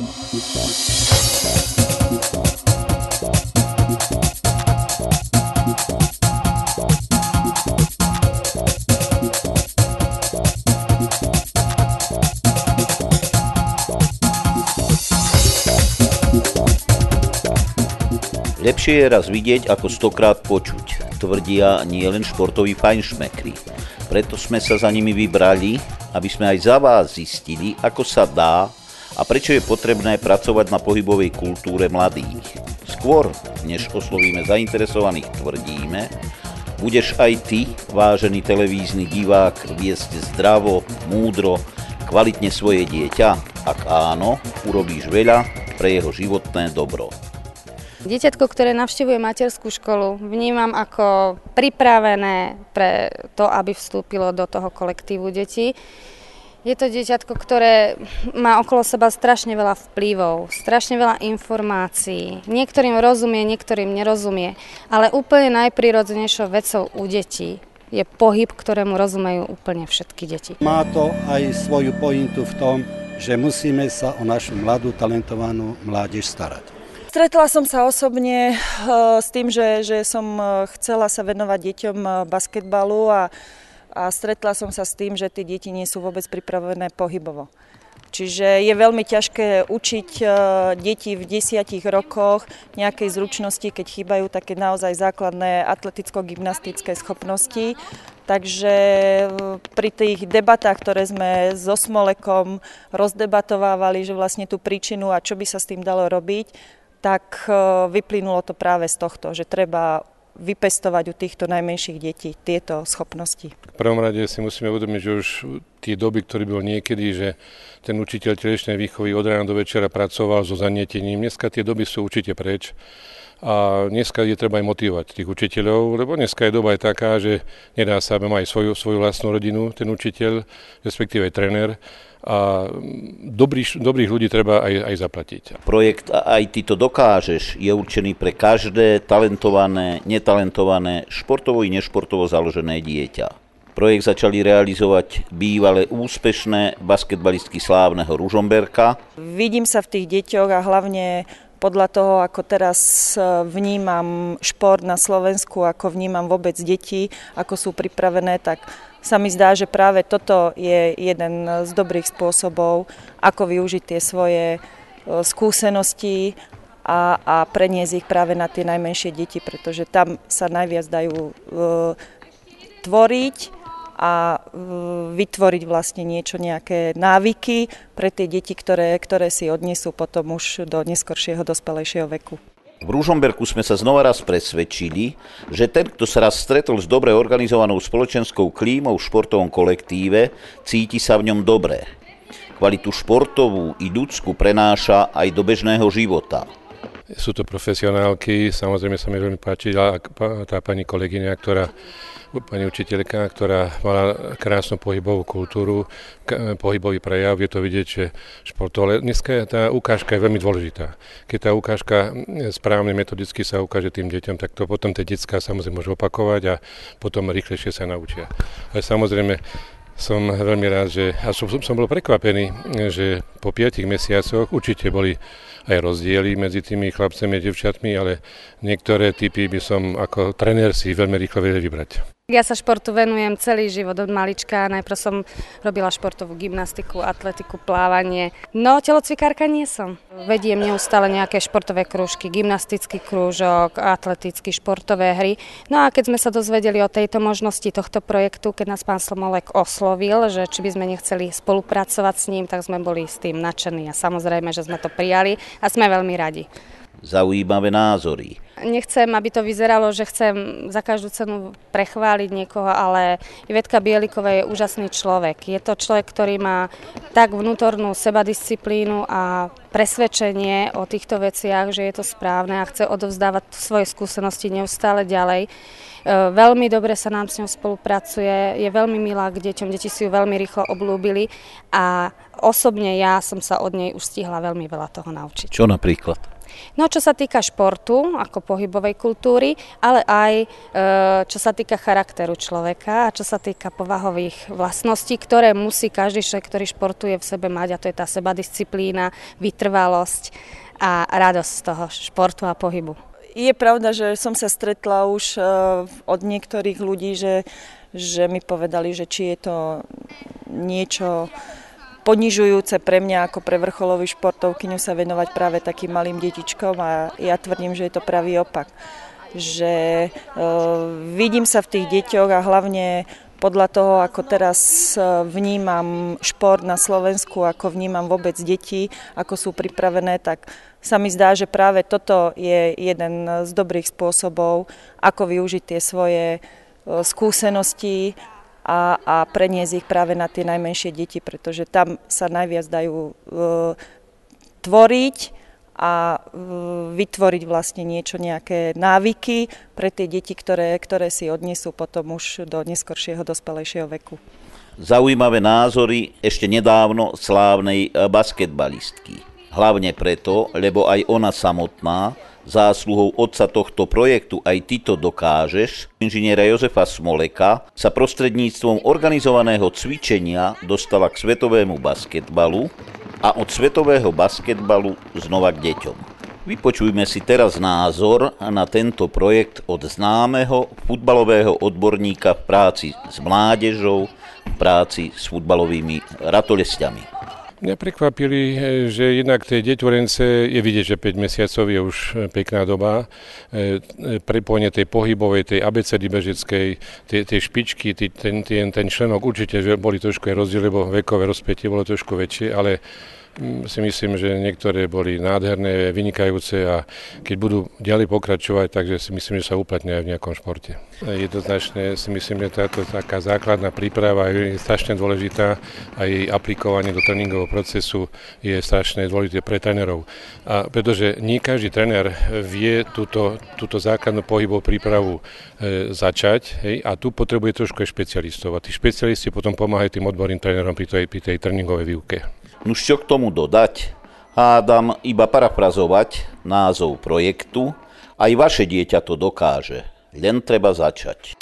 Lepšie je raz vidieť, ako 100-krát počuť, tvrdia nielen športoví fajnšmekri. Preto sme sa za nimi vybrali, aby sme aj za vás zistili, ako sa dá a prečo je potrebné pracovať na pohybovej kultúre mladých. Skôr, než oslovíme zainteresovaných, tvrdíme, budeš aj ty, vážený televízny divák, viesť zdravo, múdro, kvalitne svoje dieťa? Ak áno, urobíš veľa pre jeho životné dobro. Dieťatko, ktoré navštevuje materskú školu, vnímam ako pripravené pre to, aby vstúpilo do toho kolektívu detí. Je to dieťatko, ktoré má okolo seba strašne veľa vplyvov, strašne veľa informácií. Niektorým rozumie, niektorým nerozumie, ale úplne najprirodzenejšou vecou u detí je pohyb, ktorému rozumejú úplne všetky deti. Má to aj svoju pointu v tom, že musíme sa o našu mladú, talentovanú mládež starať. Stretla som sa osobne s tým, že som chcela sa venovať deťom basketbalu a stretla som sa s tým, že tie deti nie sú vôbec pripravené pohybovo. Čiže je veľmi ťažké učiť deti v 10 rokoch nejakej zručnosti, keď chýbajú také naozaj základné atleticko-gymnastické schopnosti. Takže pri tých debatách, ktoré sme so Smolekom rozdebatovávali, že vlastne tú príčinu a čo by sa s tým dalo robiť, tak vyplynulo to práve z tohto, že treba vypestovať u týchto najmenších detí tieto schopnosti. V prvom rade si musíme uvedomiť, že už tie doby, ktoré bol niekedy, že ten učiteľ telesnej výchovy od rána do večera pracoval so zanietením, dneska tie doby sú určite preč. A dneska je treba aj motivovať tých učiteľov, lebo dneska je doba aj taká, že nedá sa, aby mal aj svoju vlastnú rodinu, ten učiteľ, respektíve aj tréner. A dobrých ľudí treba aj zaplatiť. Projekt Aj ty to dokážeš je určený pre každé talentované, netalentované, športovo i nešportovo založené dieťa. Projekt začali realizovať bývalé úspešné basketbalistky slávneho Ružomberka. Vidím sa v tých deťoch a hlavne podľa toho, ako teraz vnímam šport na Slovensku, ako vnímam vôbec deti, ako sú pripravené, tak sa mi zdá, že práve toto je jeden z dobrých spôsobov, ako využiť tie svoje skúsenosti a preniesť ich práve na tie najmenšie deti, pretože tam sa najviac dajú tvoriť a vytvoriť vlastne nejaké návyky pre tie deti, ktoré si odnesú potom už do neskoršieho dospelejšieho veku. V Ružomberku sme sa znova raz presvedčili, že ten, kto sa raz stretol s dobre organizovanou spoločenskou klímou v športovom kolektíve, cíti sa v ňom dobre. Kvalitu športovú i ľudskú prenáša aj do bežného života. Sú to profesionálky, samozrejme sa mi veľmi páčila tá pani kolegyňa, pani učiteľka, ktorá mala krásnu pohybovú kultúru, pohybový prejav, je to vidieť, že športov, ale dneska tá ukážka je veľmi dôležitá. Keď tá ukážka správne metodicky sa ukáže tým deťom, tak to potom tie detská samozrejme môžu opakovať a potom rýchlejšie sa naučia. Ale samozrejme som veľmi rád, som bol prekvapený, že po 5 mesiacoch určite boli aj rozdiely medzi tými chlapcami a devčatmi, ale niektoré typy by som ako tréner si veľmi rýchlo vedel vybrať. Ja sa športu venujem celý život od malička. Najprv som robila športovú gymnastiku, atletiku, plávanie. No, telocvikárka nie som. Vediem neustále nejaké športové krúžky, gymnastický krúžok, atletické športové hry. No a keď sme sa dozvedeli o tejto možnosti tohto projektu, keď nás pán Smolek oslovil, že či by sme nechceli spolupracovať s ním, tak sme boli s tým nadšení a samozrejme, že sme to prijali a sme veľmi radi. Zaujímavé názory. Nechcem, aby to vyzeralo, že chcem za každú cenu prechváliť niekoho, ale Ivetka Bieliková je úžasný človek. Je to človek, ktorý má tak vnútornú sebadisciplínu a presvedčenie o týchto veciach, že je to správne a chce odovzdávať svoje skúsenosti neustále ďalej. Veľmi dobre sa nám s ňou spolupracuje, je veľmi milá k deťom, deti si ju veľmi rýchlo obľúbili a osobne ja som sa od nej už stihla veľmi veľa toho naučiť. Čo napríklad? No, čo sa týka športu, ako pohybovej kultúry, ale aj čo sa týka charakteru človeka a čo sa týka povahových vlastností, ktoré musí každý človek, ktorý športuje v sebe mať, a to je tá sebadisciplína, vytrvalosť a radosť z toho športu a pohybu. Je pravda, že som sa stretla už od niektorých ľudí, že mi povedali, že či je to niečo ponižujúce pre mňa ako pre vrcholovú športovkyňu sa venovať práve takým malým detičkom, a ja tvrdím, že je to pravý opak. Že vidím sa v tých deťoch a hlavne podľa toho, ako teraz vnímam šport na Slovensku, ako vnímam vôbec deti, ako sú pripravené, tak sa mi zdá, že práve toto je jeden z dobrých spôsobov, ako využiť tie svoje skúsenosti a preniesť ich práve na tie najmenšie deti, pretože tam sa najviac dajú tvoriť a vytvoriť vlastne nejaké návyky pre tie deti, ktoré si odnesú potom už do neskoršieho dospelejšieho veku. Zaujímavé názory ešte nedávno slávnej basketbalistky. Hlavne preto, lebo aj ona samotná zásluhou otca tohto projektu Aj ty to dokážeš, inžiniera Jozefa Smoleka, sa prostredníctvom organizovaného cvičenia dostala k svetovému basketbalu a od svetového basketbalu znova k deťom. Vypočujme si teraz názor na tento projekt od známeho futbalového odborníka v práci s mládežou, v práci s futbalovými ratolesťami. Mňa prekvapili, že jednak tie deťorence je vidieť, že 5 mesiacov je už pekná doba. Prepojenie tej pohybovej, tej abecedy bežeckej, tie špičky, ten členok určite že boli trošku aj rozdiel, lebo vekové rozpätie bolo trošku väčšie, ale si myslím, že niektoré boli nádherné, vynikajúce a keď budú ďalej pokračovať, takže si myslím, že sa uplatnia aj v nejakom športe. Jednoznačne si myslím, že táto taká základná príprava je strašne dôležitá a jej aplikovanie do tréningového procesu je strašne dôležité pre trénerov. A pretože nie každý tréner vie túto základnú pohybovú prípravu začať, a tu potrebuje trošku aj špecialistov. A tí špecialisti potom pomáhajú tým odborným trénerom pri tej tréningovej výuke. Nuž čo k tomu dodať? Hádam iba parafrazovať názov projektu. Aj vaše dieťa to dokáže. Len treba začať.